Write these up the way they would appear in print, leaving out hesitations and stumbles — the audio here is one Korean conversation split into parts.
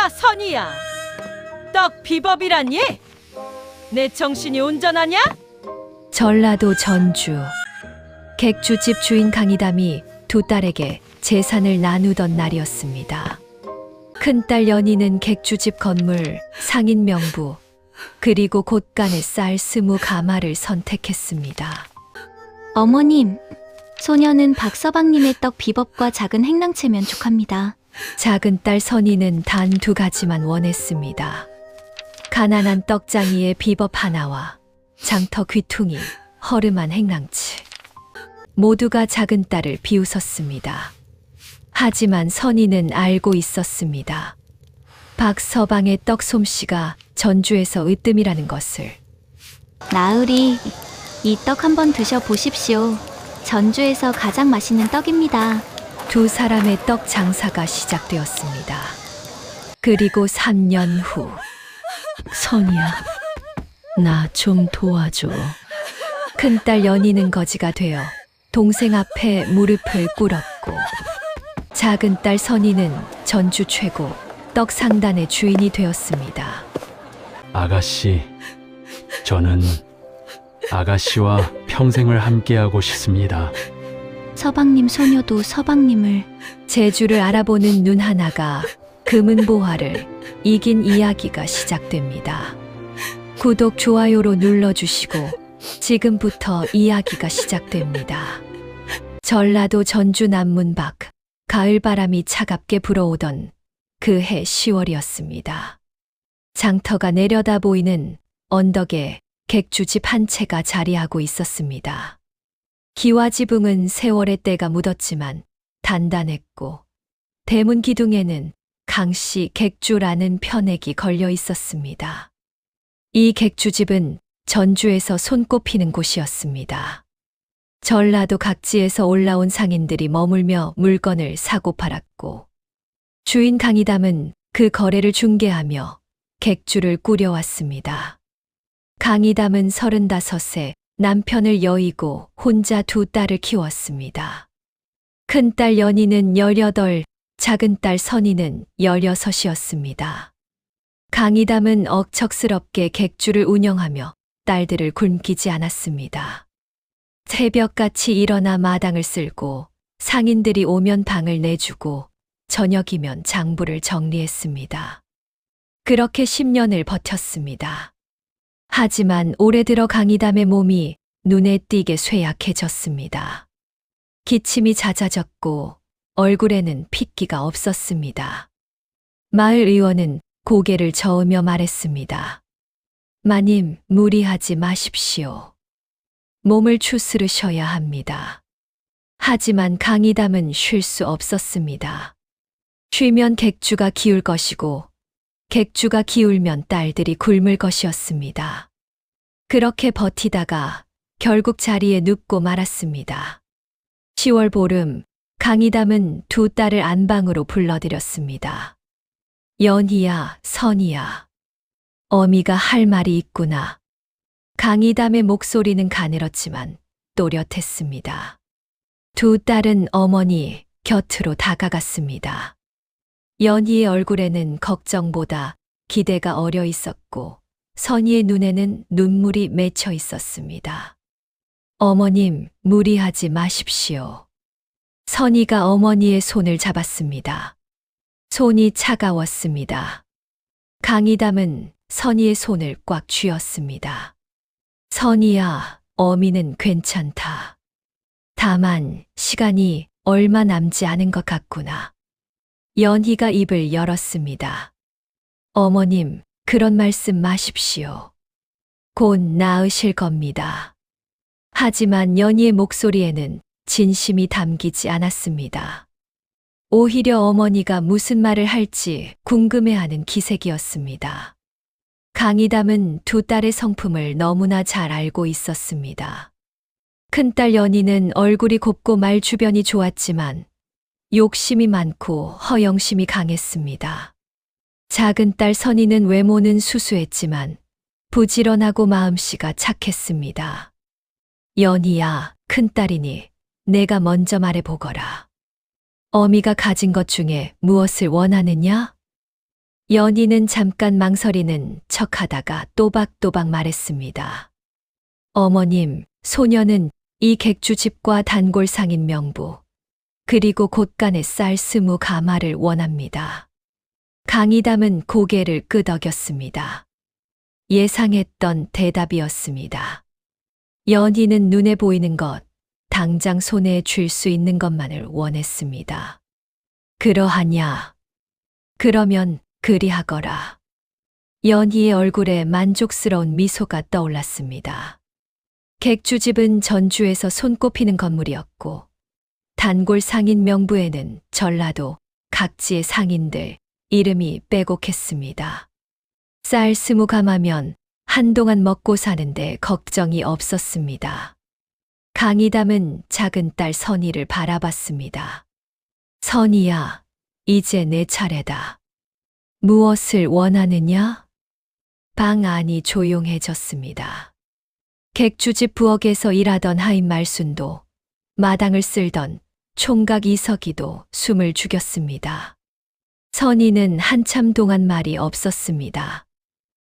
야, 선이야. 떡 비법이라니? 내 정신이 온전하냐? 전라도 전주. 객주집 주인 강이담이 두 딸에게 재산을 나누던 날이었습니다. 큰딸 연희는 객주집 건물, 상인 명부, 그리고 곳간에 쌀 20가마를 선택했습니다. 어머님, 소녀는 박서방님의 떡 비법과 작은 행랑채면 족합니다. 작은 딸 선희는 단 2가지만 원했습니다. 가난한 떡장이의 비법 하나와 장터 귀퉁이, 허름한 행랑치. 모두가 작은 딸을 비웃었습니다. 하지만 선희는 알고 있었습니다. 박서방의 떡 솜씨가 전주에서 으뜸이라는 것을. 나으리, 이 떡 한번 드셔보십시오. 전주에서 가장 맛있는 떡입니다. 두 사람의 떡 장사가 시작되었습니다. 그리고 3년 후. 선이야, 나 좀 도와줘. 큰딸 연희는 거지가 되어 동생 앞에 무릎을 꿇었고, 작은 딸 선희는 전주 최고 떡 상단의 주인이 되었습니다. 아가씨, 저는 아가씨와 평생을 함께하고 싶습니다. 서방님 소녀도 서방님을. 제주를 알아보는 눈 하나가 금은보화를 이긴 이야기가 시작됩니다. 구독, 좋아요로 눌러주시고 지금부터 이야기가 시작됩니다. 전라도 전주 남문 밖 가을바람이 차갑게 불어오던 그해 10월이었습니다. 장터가 내려다 보이는 언덕에 객주집 한 채가 자리하고 있었습니다. 기와 지붕은 세월의 때가 묻었지만 단단했고, 대문 기둥에는 강씨 객주라는 편액이 걸려 있었습니다. 이 객주집은 전주에서 손꼽히는 곳이었습니다. 전라도 각지에서 올라온 상인들이 머물며 물건을 사고 팔았고, 주인 강이담은 그 거래를 중개하며 객주를 꾸려왔습니다. 강이담은 35세 남편을 여의고 혼자 2딸을 키웠습니다. 큰딸 연희는 18, 작은 딸 선희는 16이었습니다. 강이담은 억척스럽게 객주를 운영하며 딸들을 굶기지 않았습니다. 새벽같이 일어나 마당을 쓸고, 상인들이 오면 방을 내주고, 저녁이면 장부를 정리했습니다. 그렇게 10년을 버텼습니다. 하지만 올해 들어 강이담의 몸이 눈에 띄게 쇠약해졌습니다. 기침이 잦아졌고 얼굴에는 핏기가 없었습니다. 마을 의원은 고개를 저으며 말했습니다. 마님, 무리하지 마십시오. 몸을 추스르셔야 합니다. 하지만 강이담은 쉴 수 없었습니다. 쉬면 객주가 기울 것이고, 객주가 기울면 딸들이 굶을 것이었습니다. 그렇게 버티다가 결국 자리에 눕고 말았습니다. 10월 보름, 강이담은 2딸을 안방으로 불러들였습니다. 연희야, 선희야. 어미가 할 말이 있구나. 강이담의 목소리는 가늘었지만 또렷했습니다. 2딸은 어머니 곁으로 다가갔습니다. 연희의 얼굴에는 걱정보다 기대가 어려 있었고, 선희의 눈에는 눈물이 맺혀 있었습니다. 어머님, 무리하지 마십시오. 선희가 어머니의 손을 잡았습니다. 손이 차가웠습니다. 강이담은 선희의 손을 꽉 쥐었습니다. 선희야, 어미는 괜찮다. 다만 시간이 얼마 남지 않은 것 같구나. 연희가 입을 열었습니다. 어머님, 그런 말씀 마십시오. 곧 나으실 겁니다. 하지만 연희의 목소리에는 진심이 담기지 않았습니다. 오히려 어머니가 무슨 말을 할지 궁금해하는 기색이었습니다. 강이담은 2딸의 성품을 너무나 잘 알고 있었습니다. 큰딸 연희는 얼굴이 곱고 말 주변이 좋았지만 욕심이 많고 허영심이 강했습니다. 작은 딸 선희는 외모는 수수했지만 부지런하고 마음씨가 착했습니다. 연희야, 큰딸이니 내가 먼저 말해보거라. 어미가 가진 것 중에 무엇을 원하느냐? 연희는 잠깐 망설이는 척하다가 또박또박 말했습니다. 어머님, 소녀는 이 객주집과 단골 상인 명부, 그리고 곳간의 쌀 20가마를 원합니다. 강의담은 고개를 끄덕였습니다. 예상했던 대답이었습니다. 연희는 눈에 보이는 것, 당장 손에 쥘 수 있는 것만을 원했습니다. 그러하냐? 그러면 그리하거라. 연희의 얼굴에 만족스러운 미소가 떠올랐습니다. 객주집은 전주에서 손꼽히는 건물이었고, 단골 상인 명부에는 전라도 각지의 상인들 이름이 빼곡했습니다. 쌀 20가마면 한동안 먹고 사는데 걱정이 없었습니다. 강의담은 작은 딸 선희를 바라봤습니다. 선희야, 이제 내 차례다. 무엇을 원하느냐? 방 안이 조용해졌습니다. 객주집 부엌에서 일하던 하인 말순도, 마당을 쓸던 총각 이석이도 숨을 죽였습니다. 선희는 한참 동안 말이 없었습니다.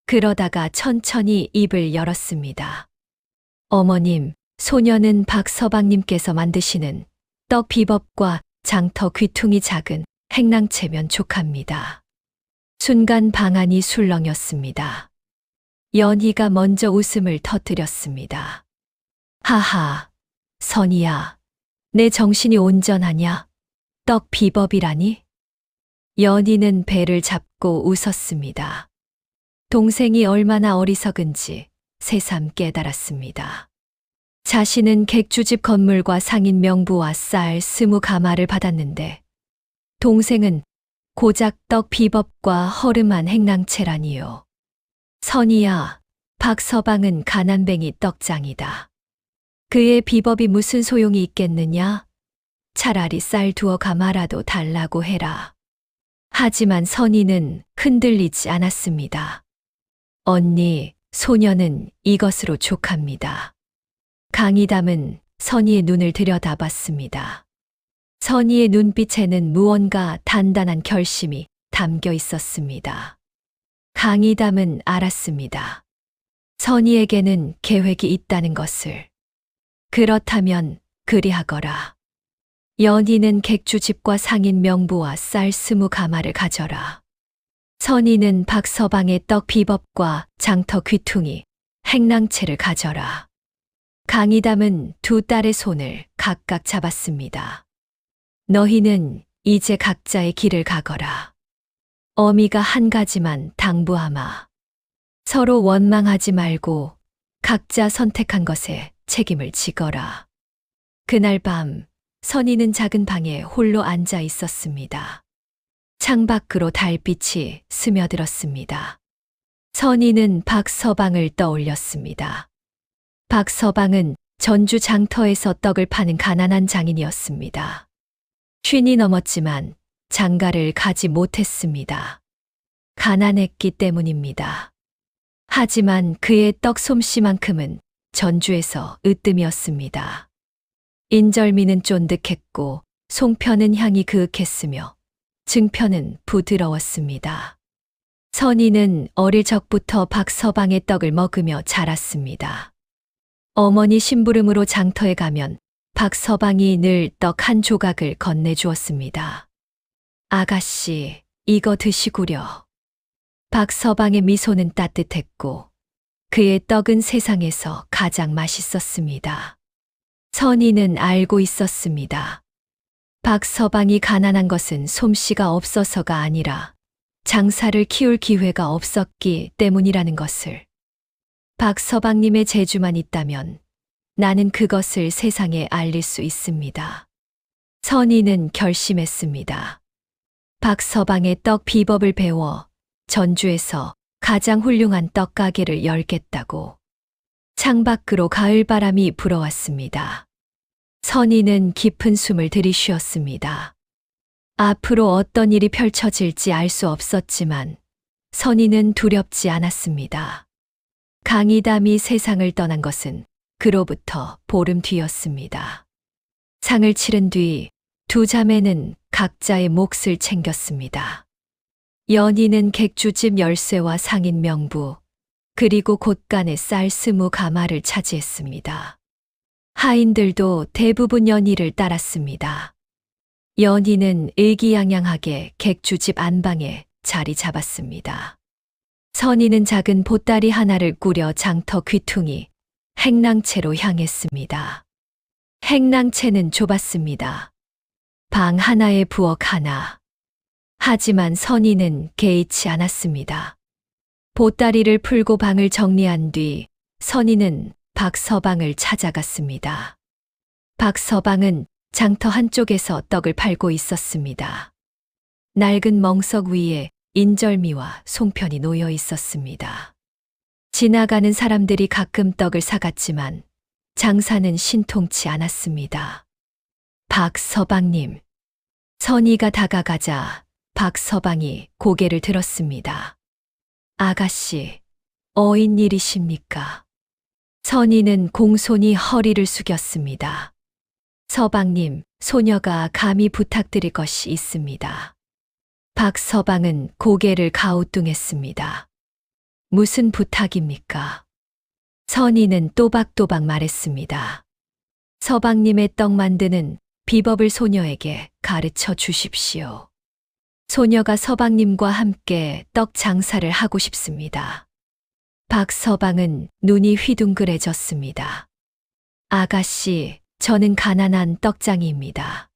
그러다가 천천히 입을 열었습니다. 어머님, 소녀는 박서방님께서 만드시는 떡 비법과 장터 귀퉁이 작은 행랑채면 족합니다. 순간 방안이 술렁였습니다. 연희가 먼저 웃음을 터뜨렸습니다. 하하, 선희야, 내 정신이 온전하냐? 떡 비법이라니? 연희는 배를 잡고 웃었습니다. 동생이 얼마나 어리석은지 새삼 깨달았습니다. 자신은 객주집 건물과 상인 명부와 쌀 20가마를 받았는데 동생은 고작 떡 비법과 허름한 행랑채라니요. 선희야, 박서방은 가난뱅이 떡장이다. 그의 비법이 무슨 소용이 있겠느냐? 차라리 쌀 2가마라도 달라고 해라. 하지만 선희는 흔들리지 않았습니다. 언니, 소녀는 이것으로 족합니다. 강의담은 선희의 눈을 들여다봤습니다. 선희의 눈빛에는 무언가 단단한 결심이 담겨 있었습니다. 강의담은 알았습니다. 선희에게는 계획이 있다는 것을. 그렇다면 그리하거라. 연희는 객주집과 상인 명부와 쌀 20가마를 가져라. 선희는 박서방의 떡 비법과 장터 귀퉁이, 행랑채를 가져라. 강의담은 두 딸의 손을 각각 잡았습니다. 너희는 이제 각자의 길을 가거라. 어미가 한 가지만 당부하마. 서로 원망하지 말고 각자 선택한 것에 책임을 지거라. 그날 밤 선희는 작은 방에 홀로 앉아 있었습니다. 창밖으로 달빛이 스며들었습니다. 선희는 박서방을 떠올렸습니다. 박서방은 전주 장터에서 떡을 파는 가난한 장인이었습니다. 50이 넘었지만 장가를 가지 못했습니다. 가난했기 때문입니다. 하지만 그의 떡 솜씨만큼은 전주에서 으뜸이었습니다. 인절미는 쫀득했고 송편은 향이 그윽했으며 증편은 부드러웠습니다. 선희는 어릴 적부터 박서방의 떡을 먹으며 자랐습니다. 어머니 심부름으로 장터에 가면 박서방이 늘 떡 한 조각을 건네주었습니다. 아가씨, 이거 드시구려. 박서방의 미소는 따뜻했고 그의 떡은 세상에서 가장 맛있었습니다. 선희는 알고 있었습니다. 박서방이 가난한 것은 솜씨가 없어서가 아니라 장사를 키울 기회가 없었기 때문이라는 것을. 박서방님의 재주만 있다면 나는 그것을 세상에 알릴 수 있습니다. 선희는 결심했습니다. 박서방의 떡 비법을 배워 전주에서 가장 훌륭한 떡가게를 열겠다고. 창밖으로 가을바람이 불어왔습니다. 선희는 깊은 숨을 들이쉬었습니다. 앞으로 어떤 일이 펼쳐질지 알 수 없었지만 선희는 두렵지 않았습니다. 강의담이 세상을 떠난 것은 그로부터 보름 뒤였습니다. 상을 치른 뒤 두 자매는 각자의 몫을 챙겼습니다. 연희는 객주집 열쇠와 상인 명부, 그리고 곳간의 쌀 20가마를 차지했습니다. 하인들도 대부분 연희를 따랐습니다. 연희는 의기양양하게 객주집 안방에 자리 잡았습니다. 선희는 작은 보따리 하나를 꾸려 장터 귀퉁이, 행랑채로 향했습니다. 행랑채는 좁았습니다. 방 하나에 부엌 하나. 하지만 선희는 개의치 않았습니다. 보따리를 풀고 방을 정리한 뒤 선희는 박서방을 찾아갔습니다. 박서방은 장터 한쪽에서 떡을 팔고 있었습니다. 낡은 멍석 위에 인절미와 송편이 놓여 있었습니다. 지나가는 사람들이 가끔 떡을 사갔지만 장사는 신통치 않았습니다. 박서방님. 선희가 다가가자 박서방이 고개를 들었습니다. 아가씨, 어인 일이십니까? 선희는 공손히 허리를 숙였습니다. 서방님, 소녀가 감히 부탁드릴 것이 있습니다. 박서방은 고개를 가우뚱했습니다. 무슨 부탁입니까? 선희는 또박또박 말했습니다. 서방님의 떡 만드는 비법을 소녀에게 가르쳐 주십시오. 소녀가 서방님과 함께 떡 장사를 하고 싶습니다. 박서방은 눈이 휘둥그레졌습니다. 아가씨, 저는 가난한 떡장이입니다.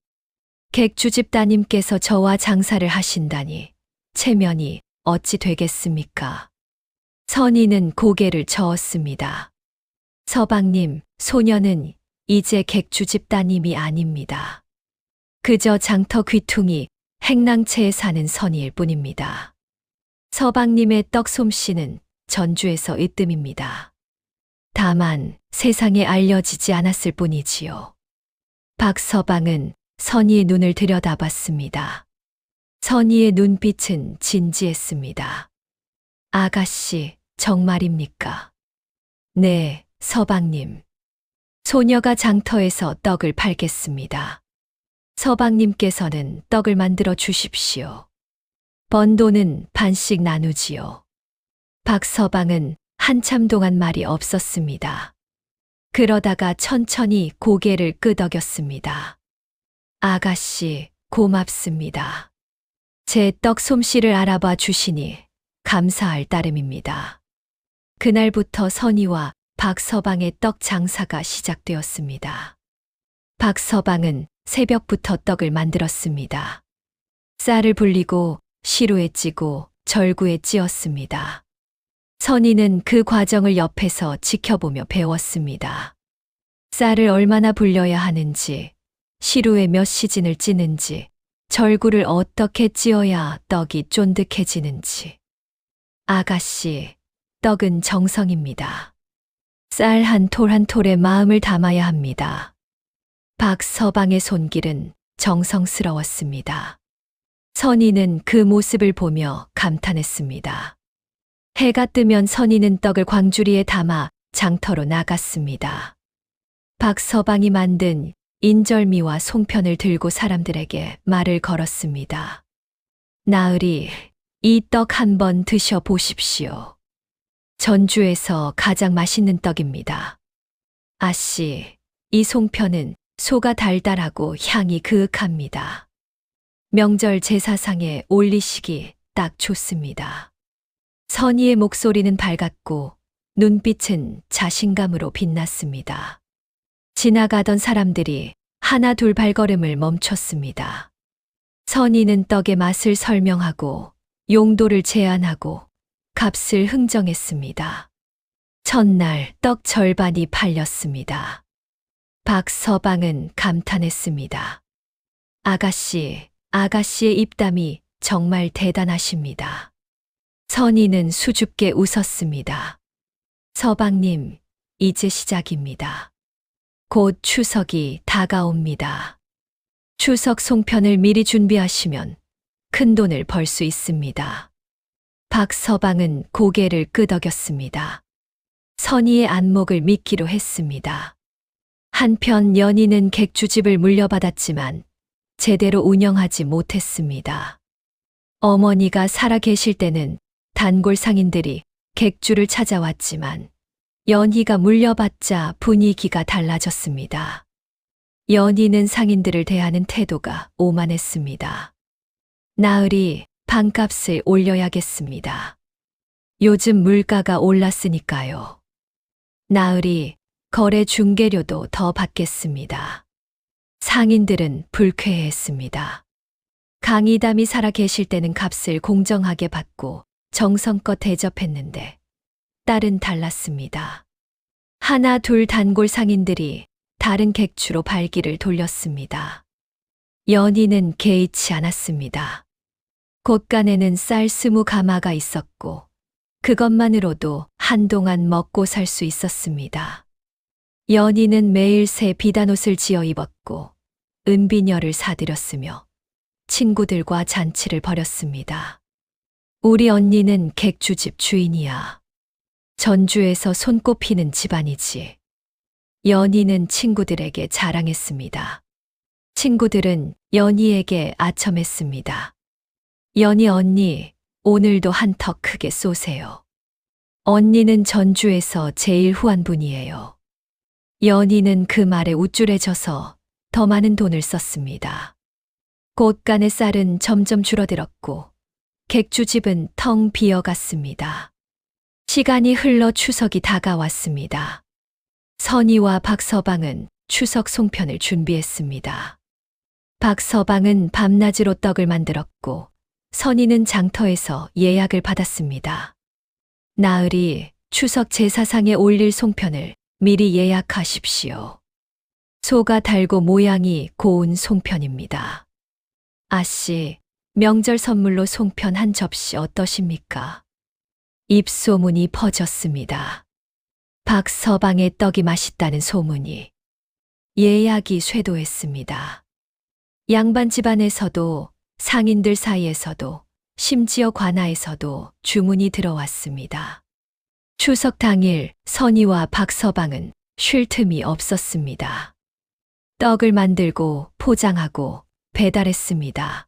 객주집 따님께서 저와 장사를 하신다니 체면이 어찌 되겠습니까? 선희는 고개를 저었습니다. 서방님, 소녀는 이제 객주집 따님이 아닙니다. 그저 장터 귀퉁이, 행랑채에 사는 선희일 뿐입니다. 서방님의 떡 솜씨는 전주에서 으뜸입니다. 다만 세상에 알려지지 않았을 뿐이지요. 박서방은 선희의 눈을 들여다봤습니다. 선희의 눈빛은 진지했습니다. 아가씨, 정말입니까? 네, 서방님. 소녀가 장터에서 떡을 팔겠습니다. 서방님께서는 떡을 만들어 주십시오. 번 돈은 반씩 나누지요. 박서방은 한참 동안 말이 없었습니다. 그러다가 천천히 고개를 끄덕였습니다. 아가씨, 고맙습니다. 제 떡 솜씨를 알아봐 주시니 감사할 따름입니다. 그날부터 선희와 박서방의 떡 장사가 시작되었습니다. 박서방은 새벽부터 떡을 만들었습니다. 쌀을 불리고 시루에 찌고 절구에 찧었습니다. 선희는 그 과정을 옆에서 지켜보며 배웠습니다. 쌀을 얼마나 불려야 하는지, 시루에 몇 시진을 찌는지, 절구를 어떻게 찧어야 떡이 쫀득해지는지. 아가씨, 떡은 정성입니다. 쌀 한 톨 한 톨에 마음을 담아야 합니다. 박서방의 손길은 정성스러웠습니다. 선희는 그 모습을 보며 감탄했습니다. 해가 뜨면 선희는 떡을 광주리에 담아 장터로 나갔습니다. 박서방이 만든 인절미와 송편을 들고 사람들에게 말을 걸었습니다. 나으리, 이 떡 한번 드셔보십시오. 전주에서 가장 맛있는 떡입니다. 아씨, 이 송편은 소가 달달하고 향이 그윽합니다. 명절 제사상에 올리시기 딱 좋습니다. 선희의 목소리는 밝았고 눈빛은 자신감으로 빛났습니다. 지나가던 사람들이 하나 둘 발걸음을 멈췄습니다. 선희는 떡의 맛을 설명하고 용도를 제안하고 값을 흥정했습니다. 첫날 떡 절반이 팔렸습니다. 박서방은 감탄했습니다. 아가씨, 아가씨의 입담이 정말 대단하십니다. 선희는 수줍게 웃었습니다. 서방님, 이제 시작입니다. 곧 추석이 다가옵니다. 추석 송편을 미리 준비하시면 큰 돈을 벌 수 있습니다. 박서방은 고개를 끄덕였습니다. 선희의 안목을 믿기로 했습니다. 한편 연희는 객주집을 물려받았지만 제대로 운영하지 못했습니다. 어머니가 살아 계실 때는 단골 상인들이 객주를 찾아왔지만 연희가 물려받자 분위기가 달라졌습니다. 연희는 상인들을 대하는 태도가 오만했습니다. 나으리, 반값을 올려야겠습니다. 요즘 물가가 올랐으니까요. 나으리, 거래 중개료도 더 받겠습니다. 상인들은 불쾌해했습니다. 강의담이 살아 계실 때는 값을 공정하게 받고 정성껏 대접했는데 딸은 달랐습니다. 하나 둘 단골 상인들이 다른 객주로 발길을 돌렸습니다. 연희는 개의치 않았습니다. 곳간에는 쌀 20가마가 있었고 그것만으로도 한동안 먹고 살 수 있었습니다. 연희는 매일 새 비단옷을 지어 입었고 은비녀를 사들였으며 친구들과 잔치를 벌였습니다. 우리 언니는 객주집 주인이야. 전주에서 손꼽히는 집안이지. 연희는 친구들에게 자랑했습니다. 친구들은 연희에게 아첨했습니다. 연희 언니, 오늘도 한턱 크게 쏘세요. 언니는 전주에서 제일 후한분이에요. 연희는 그 말에 우쭐해져서 더 많은 돈을 썼습니다. 곳간의 쌀은 점점 줄어들었고 객주집은 텅 비어갔습니다. 시간이 흘러 추석이 다가왔습니다. 선희와 박서방은 추석 송편을 준비했습니다. 박서방은 밤낮으로 떡을 만들었고 선희는 장터에서 예약을 받았습니다. 나으리, 추석 제사상에 올릴 송편을 미리 예약하십시오. 소가 달고 모양이 고운 송편입니다. 아씨, 명절 선물로 송편 한 접시 어떠십니까? 입소문이 퍼졌습니다. 박서방의 떡이 맛있다는 소문이. 예약이 쇄도했습니다. 양반 집안에서도 상인들 사이에서도 심지어 관아에서도 주문이 들어왔습니다. 추석 당일 선희와 박서방은 쉴 틈이 없었습니다. 떡을 만들고 포장하고 배달했습니다.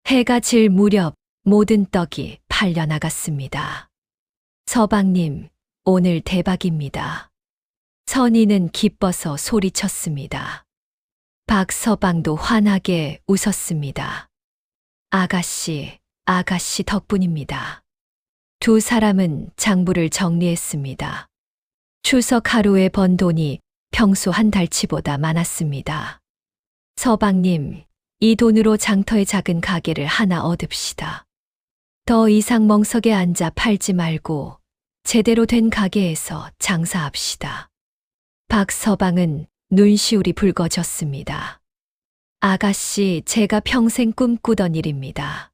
해가 질 무렵 모든 떡이 팔려나갔습니다. 서방님, 오늘 대박입니다. 선희는 기뻐서 소리쳤습니다. 박서방도 환하게 웃었습니다. 아가씨, 아가씨 덕분입니다. 두 사람은 장부를 정리했습니다. 추석 하루에 번 돈이 평소 한 달치보다 많았습니다. 서방님, 이 돈으로 장터의 작은 가게를 하나 얻읍시다. 더 이상 멍석에 앉아 팔지 말고 제대로 된 가게에서 장사합시다. 박서방은 눈시울이 붉어졌습니다. 아가씨, 제가 평생 꿈꾸던 일입니다.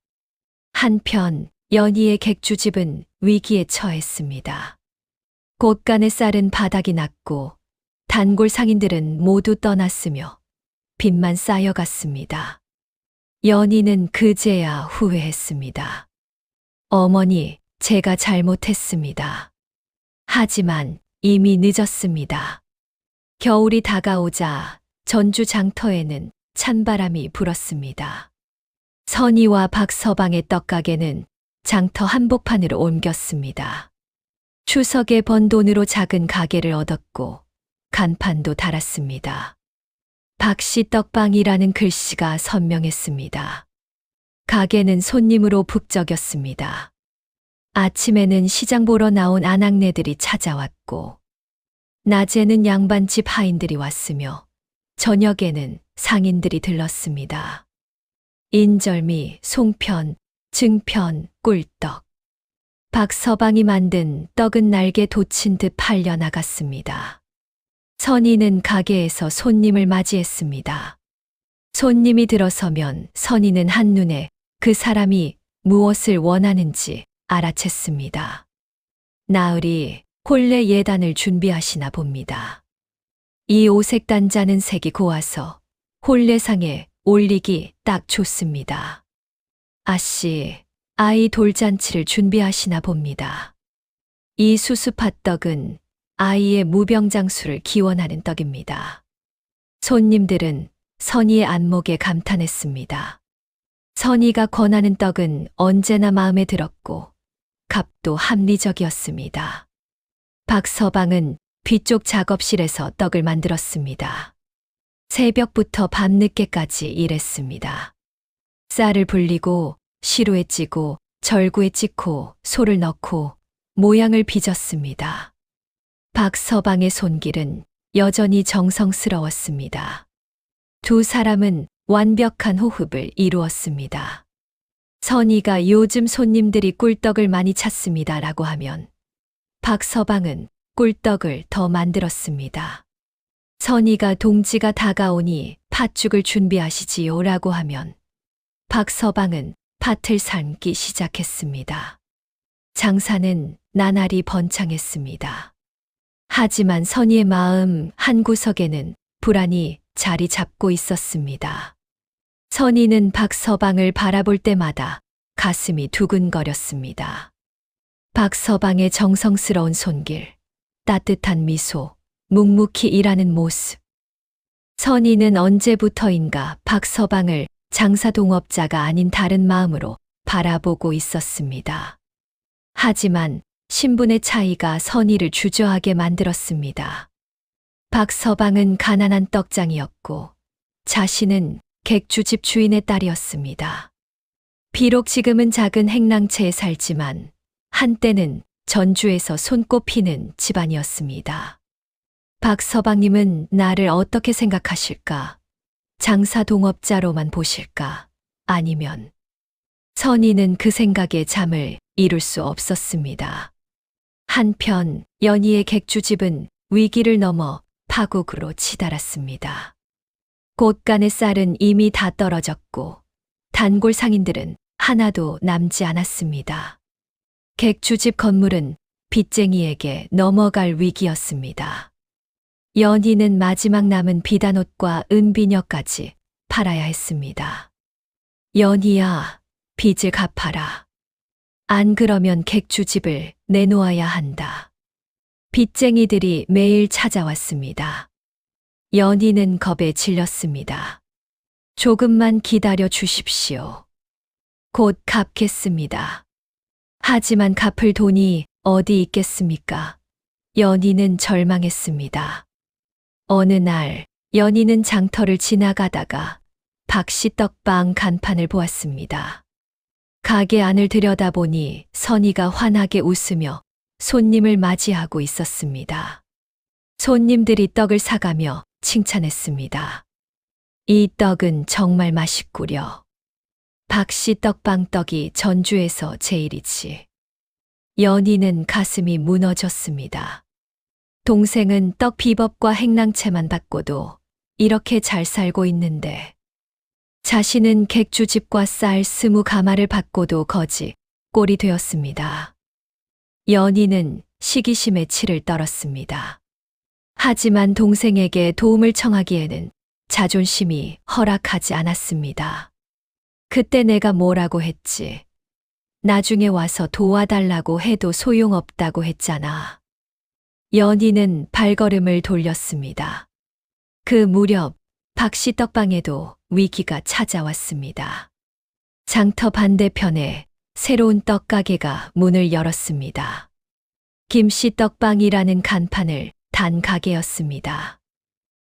한편 연희의 객주집은 위기에 처했습니다. 곳간의 쌀은 바닥이 났고 단골 상인들은 모두 떠났으며 빚만 쌓여갔습니다. 연희는 그제야 후회했습니다. 어머니, 제가 잘못했습니다. 하지만 이미 늦었습니다. 겨울이 다가오자 전주 장터에는 찬바람이 불었습니다. 선희와 박서방의 떡가게는 장터 한복판으로 옮겼습니다. 추석에 번 돈으로 작은 가게를 얻었고 간판도 달았습니다. 박씨 떡방이라는 글씨가 선명했습니다. 가게는 손님으로 북적였습니다. 아침에는 시장 보러 나온 아낙네들이 찾아왔고 낮에는 양반집 하인들이 왔으며 저녁에는 상인들이 들렀습니다. 인절미, 송편, 증편, 꿀떡. 박서방이 만든 떡은 날개 돋친 듯 팔려나갔습니다. 선희는 가게에서 손님을 맞이했습니다. 손님이 들어서면 선희는 한눈에 그 사람이 무엇을 원하는지 알아챘습니다. 나으리, 혼례 예단을 준비하시나 봅니다. 이 오색 단자는 색이 고와서 혼례상에 올리기 딱 좋습니다. 아씨, 아이 돌잔치를 준비하시나 봅니다. 이 수수팥떡은 아이의 무병장수를 기원하는 떡입니다. 손님들은 선희의 안목에 감탄했습니다. 선희가 권하는 떡은 언제나 마음에 들었고 값도 합리적이었습니다. 박서방은 뒤쪽 작업실에서 떡을 만들었습니다. 새벽부터 밤늦게까지 일했습니다. 쌀을 불리고 시루에 찌고 절구에 찌고 소를 넣고 모양을 빚었습니다. 박서방의 손길은 여전히 정성스러웠습니다. 두 사람은 완벽한 호흡을 이루었습니다. 선희가 요즘 손님들이 꿀떡을 많이 찾습니다라고 하면 박서방은 꿀떡을 더 만들었습니다. 선희가 동지가 다가오니 팥죽을 준비하시지요라고 하면 박서방은 팥을 삶기 시작했습니다. 장사는 나날이 번창했습니다. 하지만 선희의 마음 한구석에는 불안이 자리 잡고 있었습니다. 선희는 박서방을 바라볼 때마다 가슴이 두근거렸습니다. 박서방의 정성스러운 손길, 따뜻한 미소, 묵묵히 일하는 모습. 선희는 언제부터인가 박서방을 장사동업자가 아닌 다른 마음으로 바라보고 있었습니다. 하지만 신분의 차이가 선희를 주저하게 만들었습니다. 박서방은 가난한 떡장이었고 자신은 객주집 주인의 딸이었습니다. 비록 지금은 작은 행랑채에 살지만 한때는 전주에서 손꼽히는 집안이었습니다. 박서방님은 나를 어떻게 생각하실까? 장사동업자로만 보실까? 아니면 선희는 그 생각에 잠을 이룰 수 없었습니다. 한편 연희의 객주집은 위기를 넘어 파국으로 치달았습니다. 곳간의 쌀은 이미 다 떨어졌고 단골 상인들은 하나도 남지 않았습니다. 객주집 건물은 빚쟁이에게 넘어갈 위기였습니다. 연희는 마지막 남은 비단옷과 은비녀까지 팔아야 했습니다. 연희야, 빚을 갚아라. 안 그러면 객주집을 내놓아야 한다. 빚쟁이들이 매일 찾아왔습니다. 연희는 겁에 질렸습니다. 조금만 기다려 주십시오. 곧 갚겠습니다. 하지만 갚을 돈이 어디 있겠습니까? 연희는 절망했습니다. 어느 날 연희는 장터를 지나가다가 박씨 떡방 간판을 보았습니다. 가게 안을 들여다보니 선희가 환하게 웃으며 손님을 맞이하고 있었습니다. 손님들이 떡을 사가며 칭찬했습니다. 이 떡은 정말 맛있구려. 박씨 떡방 떡이 전주에서 제일이지. 연희는 가슴이 무너졌습니다. 동생은 떡 비법과 행랑채만 바꿔도 이렇게 잘 살고 있는데 자신은 객주집과 쌀 20가마를 바꿔도 거지 꼴이 되었습니다. 연희는 시기심에 치를 떨었습니다. 하지만 동생에게 도움을 청하기에는 자존심이 허락하지 않았습니다. 그때 내가 뭐라고 했지? 나중에 와서 도와달라고 해도 소용없다고 했잖아. 연희는 발걸음을 돌렸습니다. 그 무렵 박씨 떡방에도 위기가 찾아왔습니다. 장터 반대편에 새로운 떡가게가 문을 열었습니다. 김씨 떡방이라는 간판을 단 가게였습니다.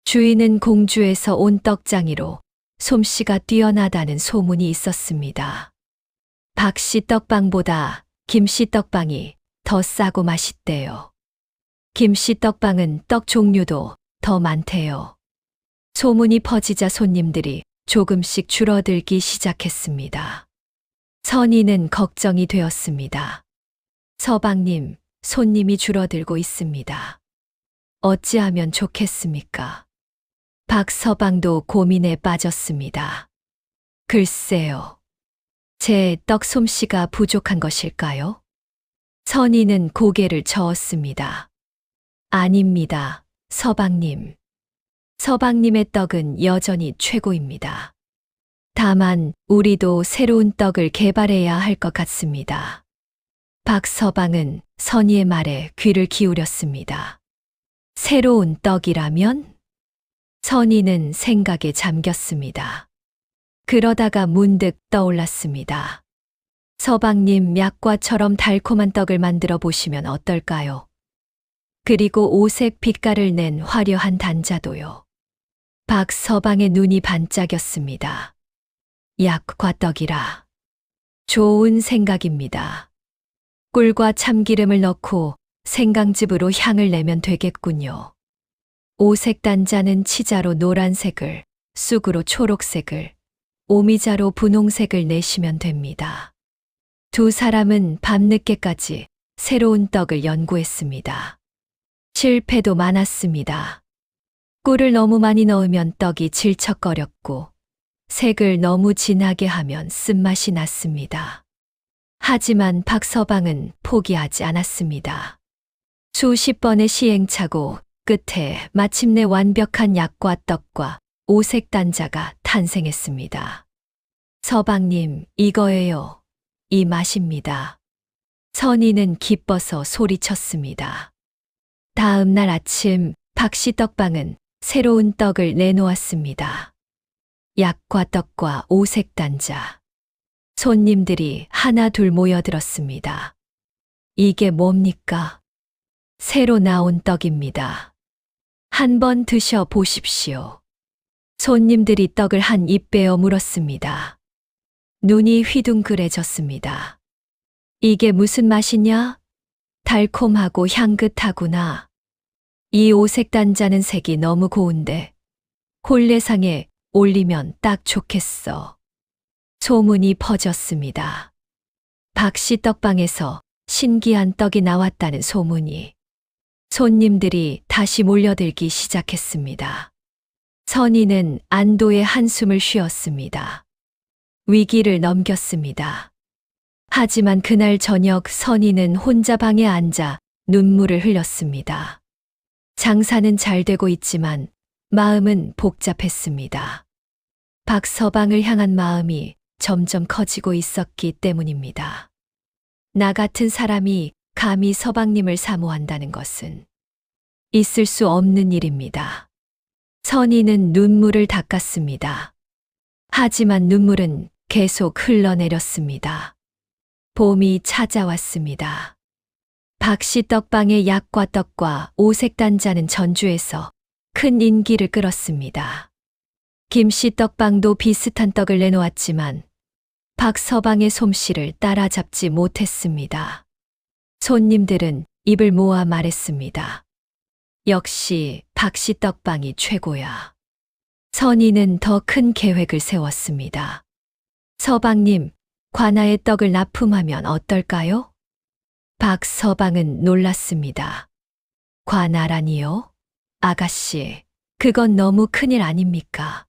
주인은 공주에서 온 떡장이로 솜씨가 뛰어나다는 소문이 있었습니다. 박씨 떡방보다 김씨 떡방이 더 싸고 맛있대요. 김씨 떡방은 떡 종류도 더 많대요. 소문이 퍼지자 손님들이 조금씩 줄어들기 시작했습니다. 선희는 걱정이 되었습니다. 서방님, 손님이 줄어들고 있습니다. 어찌하면 좋겠습니까? 박서방도 고민에 빠졌습니다. 글쎄요. 제 떡 솜씨가 부족한 것일까요? 선희는 고개를 저었습니다. 아닙니다, 서방님. 서방님의 떡은 여전히 최고입니다. 다만 우리도 새로운 떡을 개발해야 할 것 같습니다. 박서방은 선희의 말에 귀를 기울였습니다. 새로운 떡이라면? 선희는 생각에 잠겼습니다. 그러다가 문득 떠올랐습니다. 서방님 약과처럼 달콤한 떡을 만들어 보시면 어떨까요? 그리고 오색 빛깔을 낸 화려한 단자도요. 박서방의 눈이 반짝였습니다. 약과 떡이라. 좋은 생각입니다. 꿀과 참기름을 넣고 생강즙으로 향을 내면 되겠군요. 오색 단자는 치자로 노란색을, 쑥으로 초록색을, 오미자로 분홍색을 내시면 됩니다. 두 사람은 밤늦게까지 새로운 떡을 연구했습니다. 실패도 많았습니다. 꿀을 너무 많이 넣으면 떡이 질척거렸고, 색을 너무 진하게 하면 쓴맛이 났습니다. 하지만 박서방은 포기하지 않았습니다. 수십 번의 시행착오 끝에 마침내 완벽한 약과 떡과 오색 단자가 탄생했습니다. 서방님, 이거예요. 이 맛입니다. 선희는 기뻐서 소리쳤습니다. 다음 날 아침 박씨 떡방은 새로운 떡을 내놓았습니다. 약과 떡과 오색 단자. 손님들이 하나 둘 모여들었습니다. 이게 뭡니까? 새로 나온 떡입니다. 한번 드셔 보십시오. 손님들이 떡을 한 입 베어 물었습니다. 눈이 휘둥그레졌습니다. 이게 무슨 맛이냐? 달콤하고 향긋하구나. 이 오색 단자는 색이 너무 고운데 혼례상에 올리면 딱 좋겠어. 소문이 퍼졌습니다. 박씨 떡방에서 신기한 떡이 나왔다는 소문이. 손님들이 다시 몰려들기 시작했습니다. 선희는 안도의 한숨을 쉬었습니다. 위기를 넘겼습니다. 하지만 그날 저녁 선희는 혼자 방에 앉아 눈물을 흘렸습니다. 장사는 잘 되고 있지만 마음은 복잡했습니다. 박서방을 향한 마음이 점점 커지고 있었기 때문입니다. 나 같은 사람이 감히 서방님을 사모한다는 것은 있을 수 없는 일입니다. 선희는 눈물을 닦았습니다. 하지만 눈물은 계속 흘러내렸습니다. 봄이 찾아왔습니다. 박씨 떡방의 약과 떡과 오색 단자는 전주에서 큰 인기를 끌었습니다. 김씨 떡방도 비슷한 떡을 내놓았지만 박서방의 솜씨를 따라잡지 못했습니다. 손님들은 입을 모아 말했습니다. 역시 박씨 떡방이 최고야. 선희는 더 큰 계획을 세웠습니다. 서방님, 관아의 떡을 납품하면 어떨까요? 박서방은 놀랐습니다. 관아라니요? 아가씨, 그건 너무 큰일 아닙니까?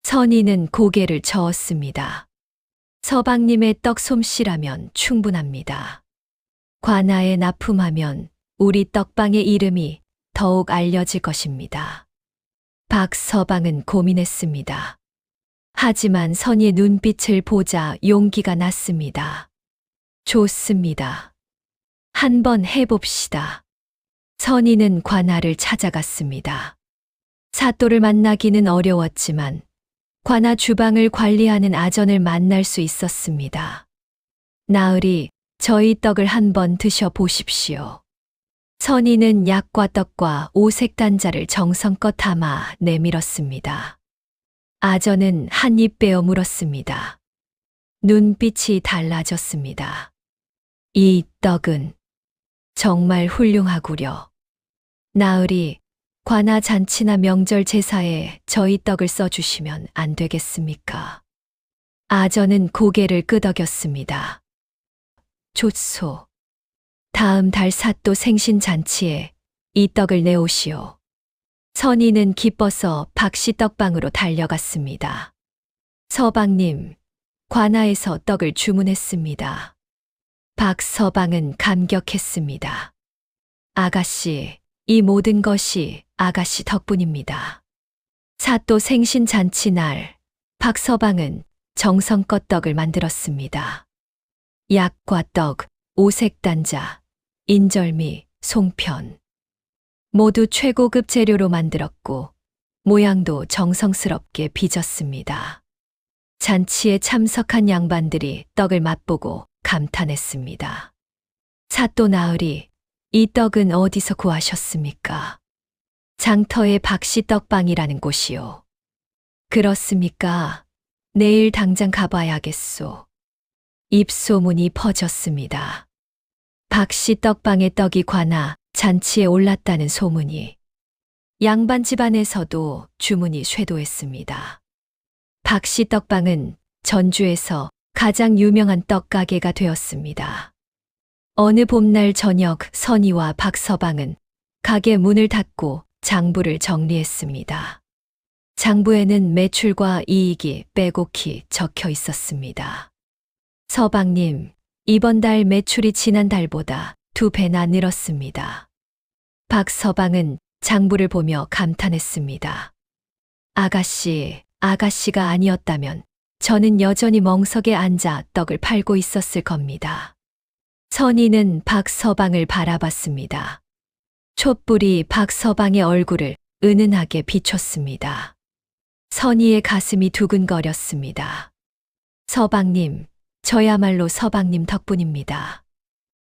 선희는 고개를 저었습니다. 서방님의 떡 솜씨라면 충분합니다. 관아에 납품하면 우리 떡방의 이름이 더욱 알려질 것입니다. 박서방은 고민했습니다. 하지만 선희의 눈빛을 보자 용기가 났습니다. 좋습니다. 한번 해봅시다. 선희는 관아를 찾아갔습니다. 사또를 만나기는 어려웠지만 관아 주방을 관리하는 아전을 만날 수 있었습니다. 나으리, 저희 떡을 한번 드셔보십시오. 선희는 약과 떡과 오색 단자를 정성껏 담아 내밀었습니다. 아전은 한 입 베어 물었습니다. 눈빛이 달라졌습니다. 이 떡은 정말 훌륭하구려. 나으리, 관아 잔치나 명절 제사에 저희 떡을 써주시면 안 되겠습니까? 아전은 고개를 끄덕였습니다. 좋소. 다음 달 사또 생신 잔치에 이 떡을 내오시오. 선희는 기뻐서 박씨 떡방으로 달려갔습니다. 서방님, 관아에서 떡을 주문했습니다. 박서방은 감격했습니다. 아가씨, 이 모든 것이 아가씨 덕분입니다. 사또 생신 잔치 날, 박서방은 정성껏 떡을 만들었습니다. 약과 떡, 오색 단자, 인절미, 송편. 모두 최고급 재료로 만들었고, 모양도 정성스럽게 빚었습니다. 잔치에 참석한 양반들이 떡을 맛보고 감탄했습니다. 사또 나으리, 이 떡은 어디서 구하셨습니까? 장터의 박씨 떡방이라는 곳이요. 그렇습니까? 내일 당장 가봐야겠소. 입소문이 퍼졌습니다. 박씨 떡방의 떡이 관아 잔치에 올랐다는 소문이. 양반 집안에서도 주문이 쇄도했습니다. 박씨 떡방은 전주에서 가장 유명한 떡가게가 되었습니다. 어느 봄날 저녁 선희와 박서방은 가게 문을 닫고 장부를 정리했습니다. 장부에는 매출과 이익이 빼곡히 적혀 있었습니다. 서방님, 이번 달 매출이 지난달보다 2배나 늘었습니다. 박서방은 장부를 보며 감탄했습니다. 아가씨가 아니었다면 저는 여전히 멍석에 앉아 떡을 팔고 있었을 겁니다. 선희는 박서방을 바라봤습니다. 촛불이 박서방의 얼굴을 은은하게 비췄습니다. 선희의 가슴이 두근거렸습니다. 서방님, 저야말로 서방님 덕분입니다.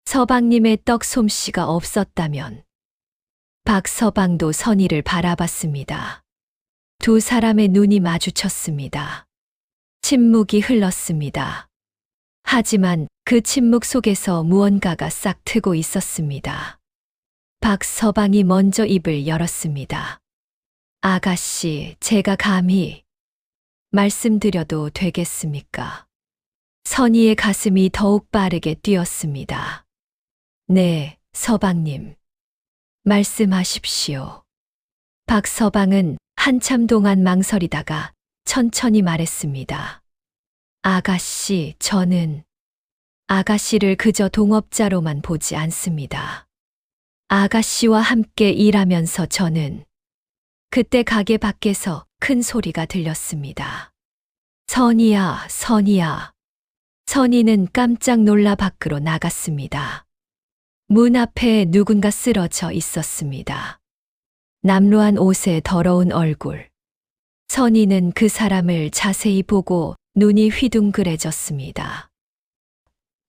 서방님의 떡 솜씨가 없었다면. 박서방도 선희를 바라봤습니다. 두 사람의 눈이 마주쳤습니다. 침묵이 흘렀습니다. 하지만 그 침묵 속에서 무언가가 싹 트고 있었습니다. 박서방이 먼저 입을 열었습니다. 아가씨, 제가 감히 말씀드려도 되겠습니까? 선희의 가슴이 더욱 빠르게 뛰었습니다. 네, 서방님. 말씀하십시오. 박서방은 한참 동안 망설이다가 천천히 말했습니다. 아가씨, 저는 아가씨를 그저 동업자로만 보지 않습니다. 아가씨와 함께 일하면서 저는 그때 가게 밖에서 큰 소리가 들렸습니다. 선희야, 선희야. 선희는 깜짝 놀라 밖으로 나갔습니다. 문 앞에 누군가 쓰러져 있었습니다. 남루한 옷에 더러운 얼굴. 선희는 그 사람을 자세히 보고 눈이 휘둥그레졌습니다.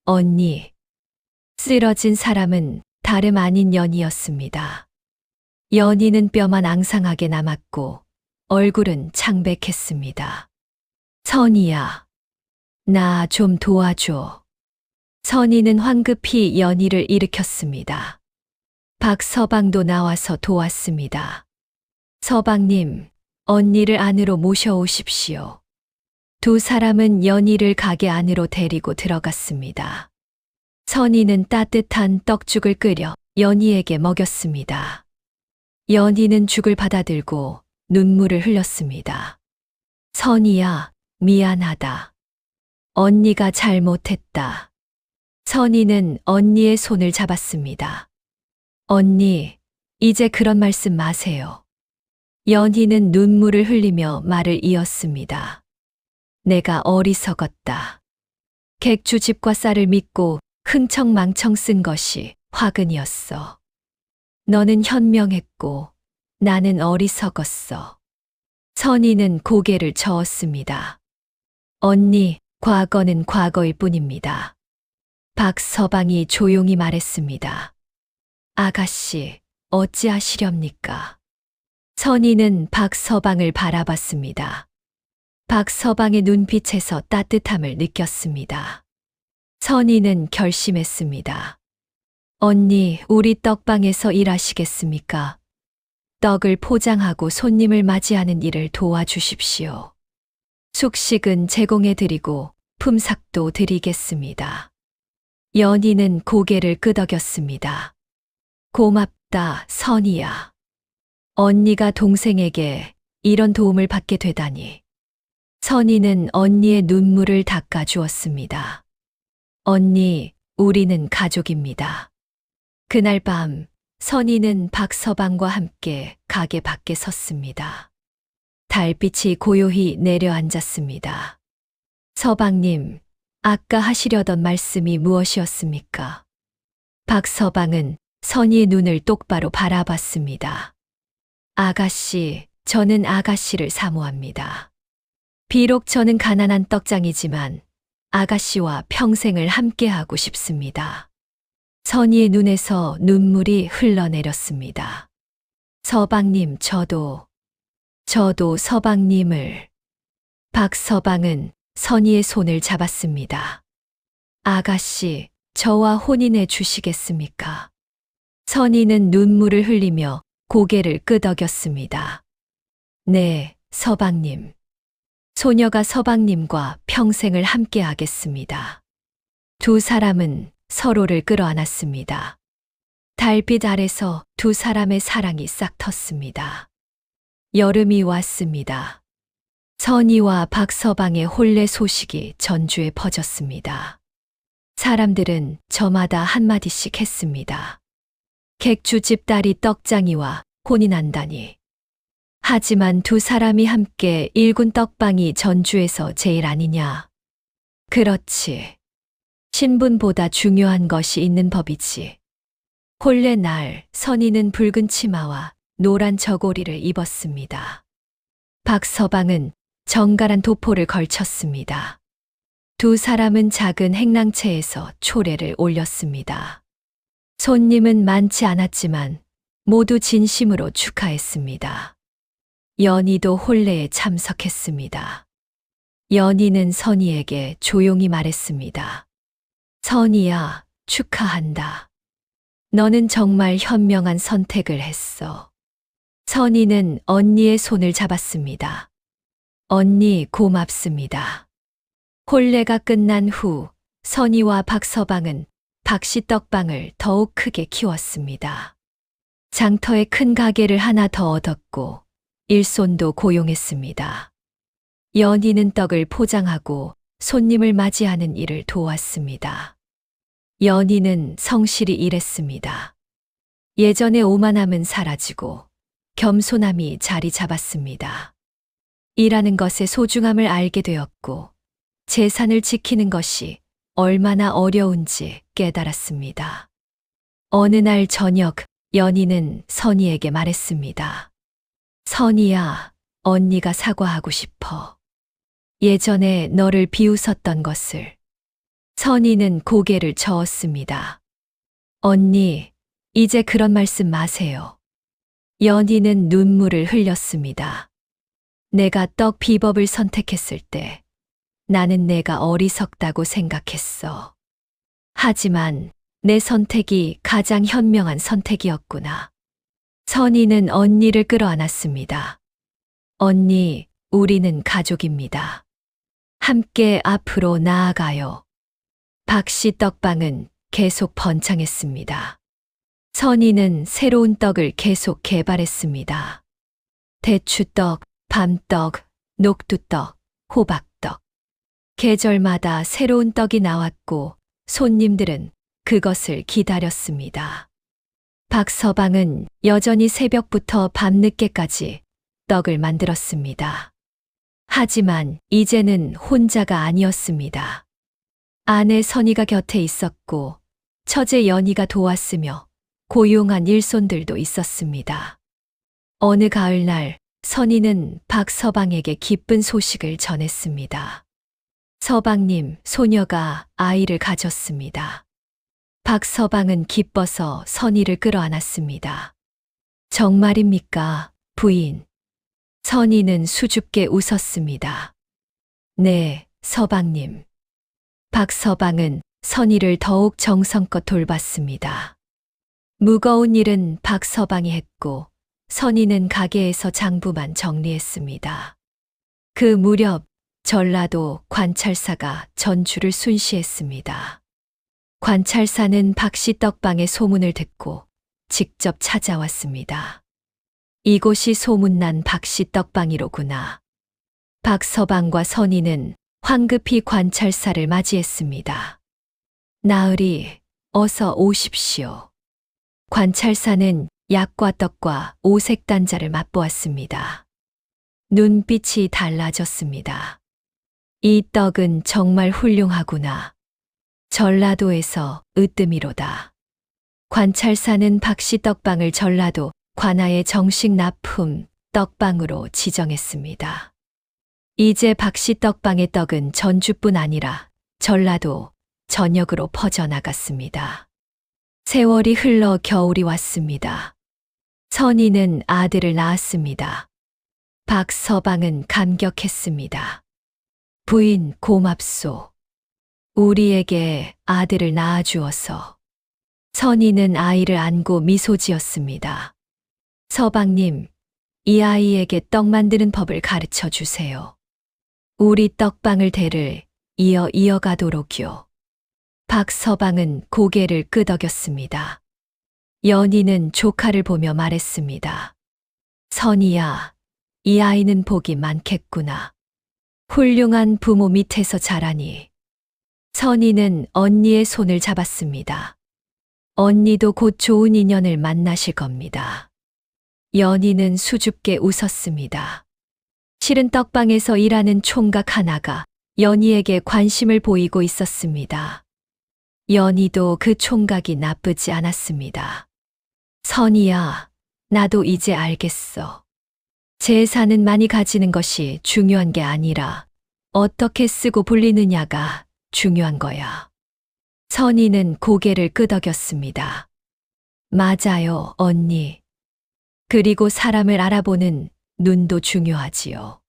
언니. 쓰러진 사람은 다름 아닌 연희였습니다. 연희는 뼈만 앙상하게 남았고 얼굴은 창백했습니다. 선희야, 나 좀 도와줘. 선희는 황급히 연희를 일으켰습니다. 박서방도 나와서 도왔습니다. 서방님, 언니를 안으로 모셔오십시오. 두 사람은 연희를 가게 안으로 데리고 들어갔습니다. 선희는 따뜻한 떡죽을 끓여 연희에게 먹였습니다. 연희는 죽을 받아들고 눈물을 흘렸습니다. 선희야, 미안하다. 언니가 잘못했다. 선희는 언니의 손을 잡았습니다. 언니, 이제 그런 말씀 마세요. 연희는 눈물을 흘리며 말을 이었습니다. 내가 어리석었다. 객주 집과 쌀을 믿고 흥청망청 쓴 것이 화근이었어. 너는 현명했고 나는 어리석었어. 선희는 고개를 저었습니다. 언니, 과거는 과거일 뿐입니다. 박서방이 조용히 말했습니다. 아가씨, 어찌하시렵니까? 선희는 박서방을 바라봤습니다. 박서방의 눈빛에서 따뜻함을 느꼈습니다. 선희는 결심했습니다. 언니, 우리 떡방에서 일하시겠습니까? 떡을 포장하고 손님을 맞이하는 일을 도와주십시오. 숙식은 제공해드리고 품삯도 드리겠습니다. 연희는 고개를 끄덕였습니다. 고맙다, 선희야. 언니가 동생에게 이런 도움을 받게 되다니. 선희는 언니의 눈물을 닦아주었습니다. 언니, 우리는 가족입니다. 그날 밤, 선희는 박서방과 함께 가게 밖에 섰습니다. 달빛이 고요히 내려앉았습니다. 서방님, 아까 하시려던 말씀이 무엇이었습니까? 박서방은 선희의 눈을 똑바로 바라봤습니다. 아가씨, 저는 아가씨를 사모합니다. 비록 저는 가난한 떡장이지만 아가씨와 평생을 함께하고 싶습니다. 선희의 눈에서 눈물이 흘러내렸습니다. 서방님, 저도 서방님을. 박서방은 선희의 손을 잡았습니다. 아가씨, 저와 혼인해 주시겠습니까? 선희는 눈물을 흘리며 고개를 끄덕였습니다. 네, 서방님. 소녀가 서방님과 평생을 함께하겠습니다. 두 사람은 서로를 끌어안았습니다. 달빛 아래서 두 사람의 사랑이 싹 텄습니다. 여름이 왔습니다. 선희와 박서방의 혼례 소식이 전주에 퍼졌습니다. 사람들은 저마다 한마디씩 했습니다. 객주집 딸이 떡장이와 혼인한다니. 하지만 두 사람이 함께 일군 떡방이 전주에서 제일 아니냐. 그렇지. 신분보다 중요한 것이 있는 법이지. 혼례 날 선희는 붉은 치마와 노란 저고리를 입었습니다. 박서방은 정갈한 도포를 걸쳤습니다. 두 사람은 작은 행랑채에서 초례를 올렸습니다. 손님은 많지 않았지만 모두 진심으로 축하했습니다. 연희도 혼례에 참석했습니다. 연희는 선희에게 조용히 말했습니다. 선희야, 축하한다. 너는 정말 현명한 선택을 했어. 선희는 언니의 손을 잡았습니다. 언니, 고맙습니다. 혼례가 끝난 후 선희와 박서방은 박씨 떡방을 더욱 크게 키웠습니다. 장터에 큰 가게를 하나 더 얻었고 일손도 고용했습니다. 연희는 떡을 포장하고 손님을 맞이하는 일을 도왔습니다. 연희는 성실히 일했습니다. 예전의 오만함은 사라지고 겸손함이 자리 잡았습니다. 일하는 것의 소중함을 알게 되었고 재산을 지키는 것이 얼마나 어려운지 깨달았습니다. 어느 날 저녁 연희는 선희에게 말했습니다. 선희야, 언니가 사과하고 싶어. 예전에 너를 비웃었던 것을. 선희는 고개를 저었습니다. 언니, 이제 그런 말씀 마세요. 연희는 눈물을 흘렸습니다. 내가 떡 비법을 선택했을 때 나는 내가 어리석다고 생각했어. 하지만 내 선택이 가장 현명한 선택이었구나. 선희는 언니를 끌어안았습니다. 언니, 우리는 가족입니다. 함께 앞으로 나아가요. 박씨 떡방은 계속 번창했습니다. 선희는 새로운 떡을 계속 개발했습니다. 대추떡, 밤떡, 녹두떡, 호박떡. 계절마다 새로운 떡이 나왔고 손님들은 그것을 기다렸습니다. 박서방은 여전히 새벽부터 밤늦게까지 떡을 만들었습니다. 하지만 이제는 혼자가 아니었습니다. 아내 선희가 곁에 있었고 처제 연희가 도왔으며 고용한 일손들도 있었습니다. 어느 가을날 선희는 박서방에게 기쁜 소식을 전했습니다. 서방님, 소녀가 아이를 가졌습니다. 박서방은 기뻐서 선희를 끌어안았습니다. 정말입니까, 부인? 선희는 수줍게 웃었습니다. 네, 서방님. 박서방은 선희를 더욱 정성껏 돌봤습니다. 무거운 일은 박서방이 했고 선희는 가게에서 장부만 정리했습니다. 그 무렵 전라도 관찰사가 전주를 순시했습니다. 관찰사는 박씨 떡방의 소문을 듣고 직접 찾아왔습니다. 이곳이 소문난 박씨 떡방이로구나. 박서방과 선희는 황급히 관찰사를 맞이했습니다. 나으리, 어서 오십시오. 관찰사는 약과 떡과 오색 단자를 맛보았습니다. 눈빛이 달라졌습니다. 이 떡은 정말 훌륭하구나. 전라도에서 으뜸이로다. 관찰사는 박씨 떡방을 전라도 관아의 정식 납품 떡방으로 지정했습니다. 이제 박씨 떡방의 떡은 전주뿐 아니라 전라도 전역으로 퍼져나갔습니다. 세월이 흘러 겨울이 왔습니다. 선희는 아들을 낳았습니다. 박서방은 감격했습니다. 부인 고맙소. 우리에게 아들을 낳아주어서. 선희는 아이를 안고 미소 지었습니다. 서방님, 이 아이에게 떡 만드는 법을 가르쳐 주세요. 우리 떡방을 대를 이어가도록요. 박서방은 고개를 끄덕였습니다. 연희는 조카를 보며 말했습니다. 선희야, 이 아이는 복이 많겠구나. 훌륭한 부모 밑에서 자라니. 선희는 언니의 손을 잡았습니다. 언니도 곧 좋은 인연을 만나실 겁니다. 연희는 수줍게 웃었습니다. 실은 떡방에서 일하는 총각 하나가 연희에게 관심을 보이고 있었습니다. 연희도 그 총각이 나쁘지 않았습니다. 선희야, 나도 이제 알겠어. 재산은 많이 가지는 것이 중요한 게 아니라 어떻게 쓰고 불리느냐가 중요한 거야. 선희는 고개를 끄덕였습니다. 맞아요, 언니. 그리고 사람을 알아보는 눈도 중요하지요.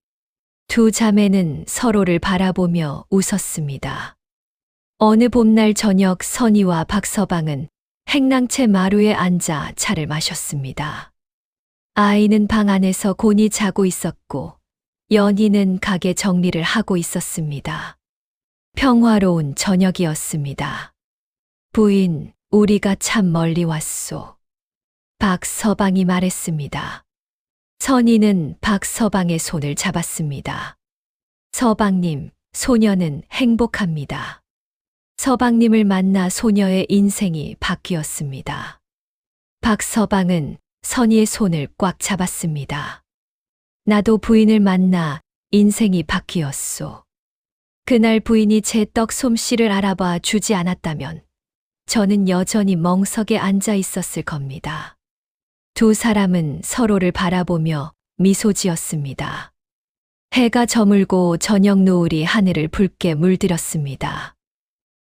두 자매는 서로를 바라보며 웃었습니다. 어느 봄날 저녁 선희와 박서방은 행랑채 마루에 앉아 차를 마셨습니다. 아이는 방 안에서 곤히 자고 있었고 연희는 가게 정리를 하고 있었습니다. 평화로운 저녁이었습니다. 부인, 우리가 참 멀리 왔소. 박서방이 말했습니다. 선희는 박서방의 손을 잡았습니다. 서방님, 소녀는 행복합니다. 서방님을 만나 소녀의 인생이 바뀌었습니다. 박서방은 선희의 손을 꽉 잡았습니다. 나도 부인을 만나 인생이 바뀌었소. 그날 부인이 제 떡 솜씨를 알아봐 주지 않았다면 저는 여전히 멍석에 앉아 있었을 겁니다. 두 사람은 서로를 바라보며 미소 지었습니다. 해가 저물고 저녁 노을이 하늘을 붉게 물들였습니다.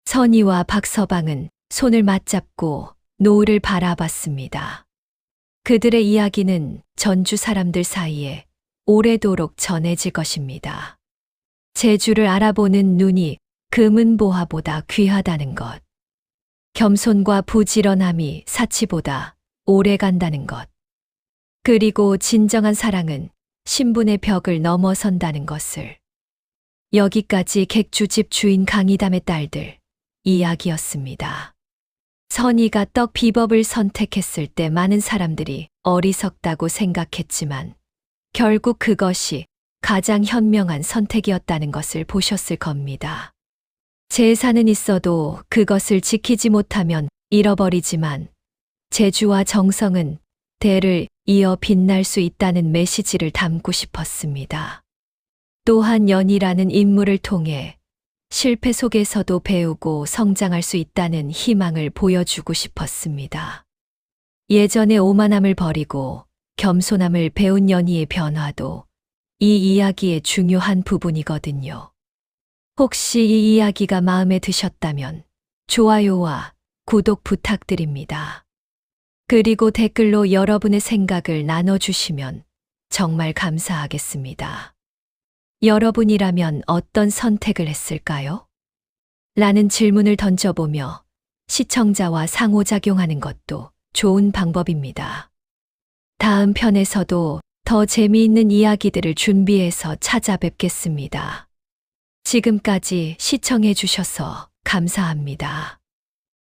선희와 박서방은 손을 맞잡고 노을을 바라봤습니다. 그들의 이야기는 전주 사람들 사이에 오래도록 전해질 것입니다. 제주를 알아보는 눈이 금은보화보다 귀하다는 것. 겸손과 부지런함이 사치보다 오래 간다는 것. 그리고 진정한 사랑은 신분의 벽을 넘어선다는 것을. 여기까지 객주집 주인 강희담의 딸들 이야기였습니다. 선희가 떡 비법을 선택했을 때 많은 사람들이 어리석다고 생각했지만 결국 그것이 가장 현명한 선택이었다는 것을 보셨을 겁니다. 재산은 있어도 그것을 지키지 못하면 잃어버리지만 재주와 정성은 대를 이어 빛날 수 있다는 메시지를 담고 싶었습니다. 또한 연희라는 인물을 통해 실패 속에서도 배우고 성장할 수 있다는 희망을 보여주고 싶었습니다. 예전의 오만함을 버리고 겸손함을 배운 연희의 변화도 이 이야기의 중요한 부분이거든요. 혹시 이 이야기가 마음에 드셨다면 좋아요와 구독 부탁드립니다. 그리고 댓글로 여러분의 생각을 나눠주시면 정말 감사하겠습니다. 여러분이라면 어떤 선택을 했을까요? 라는 질문을 던져보며 시청자와 상호작용하는 것도 좋은 방법입니다. 다음 편에서도 더 재미있는 이야기들을 준비해서 찾아뵙겠습니다. 지금까지 시청해 주셔서 감사합니다.